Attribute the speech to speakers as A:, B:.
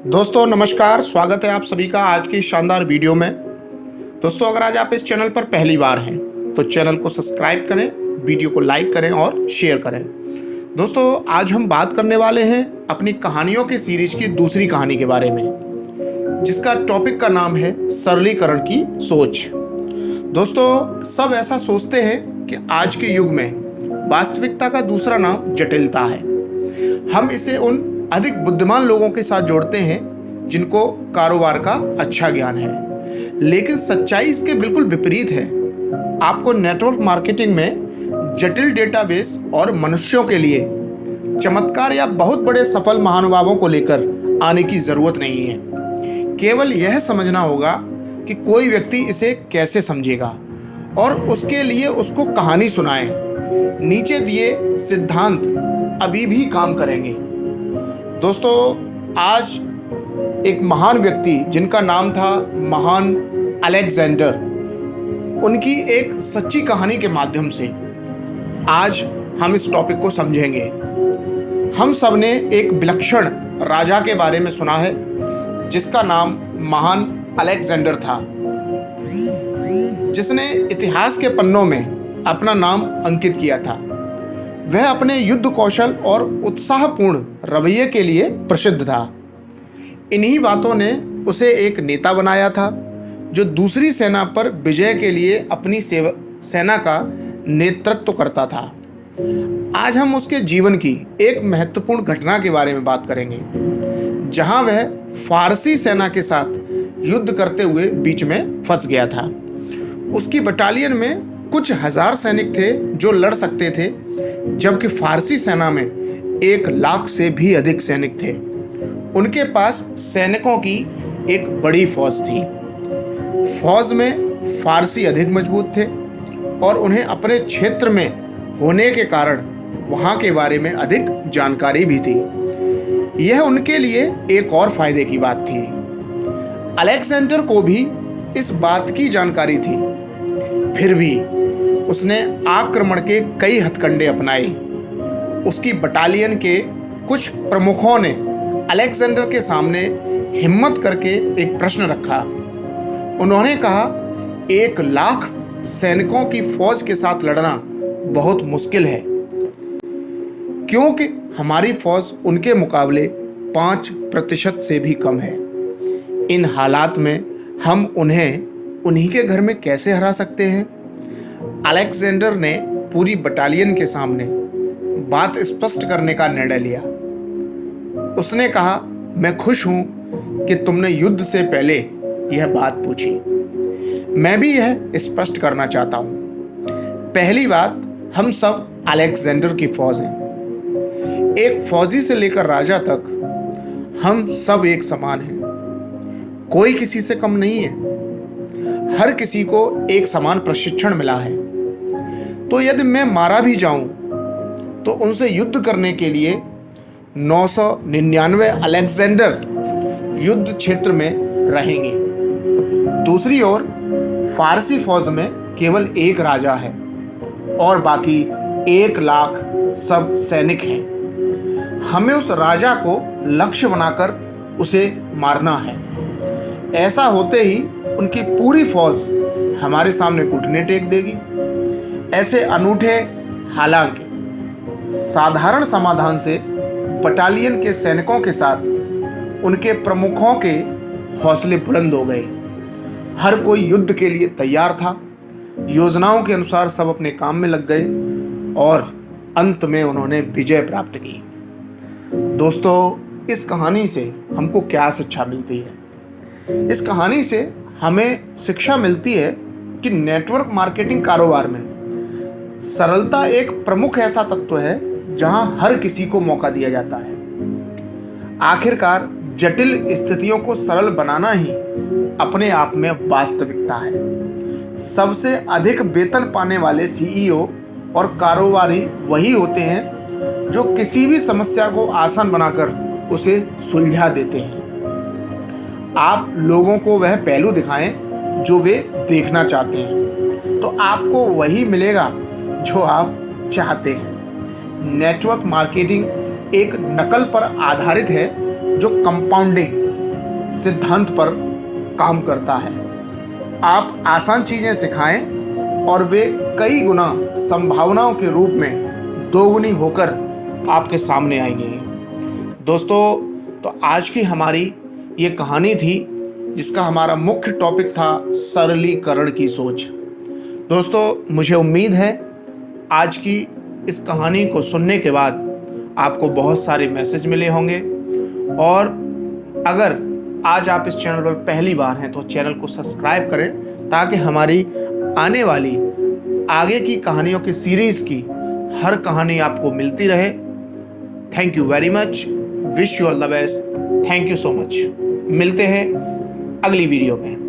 A: दोस्तों नमस्कार, स्वागत है आप सभी का आज की शानदार वीडियो में। दोस्तों अगर आज आप इस चैनल पर पहली बार हैं तो चैनल को सब्सक्राइब करें, वीडियो को लाइक करें और शेयर करें। दोस्तों आज हम बात करने वाले हैं अपनी कहानियों की सीरीज की दूसरी कहानी के बारे में, जिसका टॉपिक का नाम है सरलीकरण की सोच। दोस्तों सब ऐसा सोचते हैं कि आज के युग में वास्तविकता का दूसरा नाम जटिलता है। हम इसे उन अधिक बुद्धिमान लोगों के साथ जोड़ते हैं जिनको कारोबार का अच्छा ज्ञान है, लेकिन सच्चाई इसके बिल्कुल विपरीत है। आपको नेटवर्क मार्केटिंग में जटिल डेटाबेस और मनुष्यों के लिए चमत्कार या बहुत बड़े सफल महानुभावों को लेकर आने की जरूरत नहीं है। केवल यह समझना होगा कि कोई व्यक्ति इसे कैसे समझेगा और उसके लिए उसको कहानी सुनाएं। नीचे दिए सिद्धांत अभी भी काम करेंगे। दोस्तों आज एक महान व्यक्ति जिनका नाम था महान अलेक्जेंडर, उनकी एक सच्ची कहानी के माध्यम से आज हम इस टॉपिक को समझेंगे। हम सब ने एक विलक्षण राजा के बारे में सुना है जिसका नाम महान अलेक्जेंडर था, जिसने इतिहास के पन्नों में अपना नाम अंकित किया था। वह अपने युद्ध कौशल और उत्साहपूर्ण रवैये के लिए प्रसिद्ध था। इन्हीं बातों ने उसे एक नेता बनाया था जो दूसरी सेना पर विजय के लिए अपनी सेना का नेतृत्व करता था। आज हम उसके जीवन की एक महत्वपूर्ण घटना के बारे में बात करेंगे, जहां वह फारसी सेना के साथ युद्ध करते हुए बीच में फंस गया था। उसकी बटालियन में कुछ हजार सैनिक थे जो लड़ सकते थे, जबकि फारसी सेना में 1 लाख से भी अधिक सैनिक थे। उनके पास सैनिकों की एक बड़ी फौज थी। फौज में फारसी अधिक मजबूत थे और उन्हें अपने क्षेत्र में होने के कारण वहां के बारे में अधिक जानकारी भी थी। यह उनके लिए एक और फायदे की बात थी। अलेक्जेंडर को भी इस बात की जानकारी थी, फिर भी उसने आक्रमण के कई हथकंडे अपनाए। उसकी बटालियन के कुछ प्रमुखों ने अलेक्जेंडर के सामने हिम्मत करके एक प्रश्न रखा। उन्होंने कहा, 1 लाख सैनिकों की फौज के साथ लड़ना बहुत मुश्किल है, क्योंकि हमारी फौज उनके मुकाबले 5% से भी कम है। इन हालात में हम उन्हें उन्हीं के घर में कैसे हरा सकते हैं? अलेक्जेंडर ने पूरी बटालियन के सामने बात स्पष्ट करने का निर्णय लिया। उसने कहा, मैं खुश हूं कि तुमने युद्ध से पहले यह बात पूछी। मैं भी यह स्पष्ट करना चाहता हूं। पहली बात, हम सब अलेक्जेंडर की फौज हैं। एक फौजी से लेकर राजा तक हम सब एक समान हैं। कोई किसी से कम नहीं है। हर किसी को एक समान प्रशिक्षण मिला है। तो यदि मैं मारा भी जाऊं तो उनसे युद्ध करने के लिए 999 अलेक्जेंडर युद्ध क्षेत्र में रहेंगे। दूसरी ओर फारसी फौज में केवल एक राजा है और बाकी 1 लाख सब सैनिक हैं। हमें उस राजा को लक्ष्य बनाकर उसे मारना है। ऐसा होते ही उनकी पूरी फौज हमारे सामने घुटने टेक देगी। ऐसे अनूठे, हालांकि साधारण समाधान से बटालियन के सैनिकों के साथ उनके प्रमुखों के हौसले बुलंद हो गए। हर कोई युद्ध के लिए तैयार था। योजनाओं के अनुसार सब अपने काम में लग गए और अंत में उन्होंने विजय प्राप्त की। दोस्तों इस कहानी से हमको क्या शिक्षा मिलती है? इस कहानी से हमें शिक्षा मिलती है कि नेटवर्क मार्केटिंग कारोबार में सरलता एक प्रमुख ऐसा तत्व है जहां हर किसी को मौका दिया जाता है। आखिरकार जटिल स्थितियों को सरल बनाना ही अपने आप में वास्तविकता है। सबसे अधिक वेतन पाने वाले सीईओ और कारोबारी वही होते हैं जो किसी भी समस्या को आसान बनाकर उसे सुलझा देते हैं। आप लोगों को वह पहलू दिखाएं जो वे देखना चाहते हैं, तो आपको वही मिलेगा जो आप चाहते हैं। नेटवर्क मार्केटिंग एक नकल पर आधारित है जो कंपाउंडिंग सिद्धांत पर काम करता है। आप आसान चीज़ें सिखाएं और वे कई गुना संभावनाओं के रूप में दोगुनी होकर आपके सामने आएंगी। दोस्तों, तो आज की हमारी ये कहानी थी जिसका हमारा मुख्य टॉपिक था सरलीकरण की सोच। दोस्तों, मुझे उम्मीद है आज की इस कहानी को सुनने के बाद आपको बहुत सारे मैसेज मिले होंगे, और अगर आज आप इस चैनल पर पहली बार हैं तो चैनल को सब्सक्राइब करें ताकि हमारी आने वाली आगे की कहानियों की सीरीज़ की हर कहानी आपको मिलती रहे। Thank you very much, wish you all the best, thank you so much. मिलते हैं अगली वीडियो में।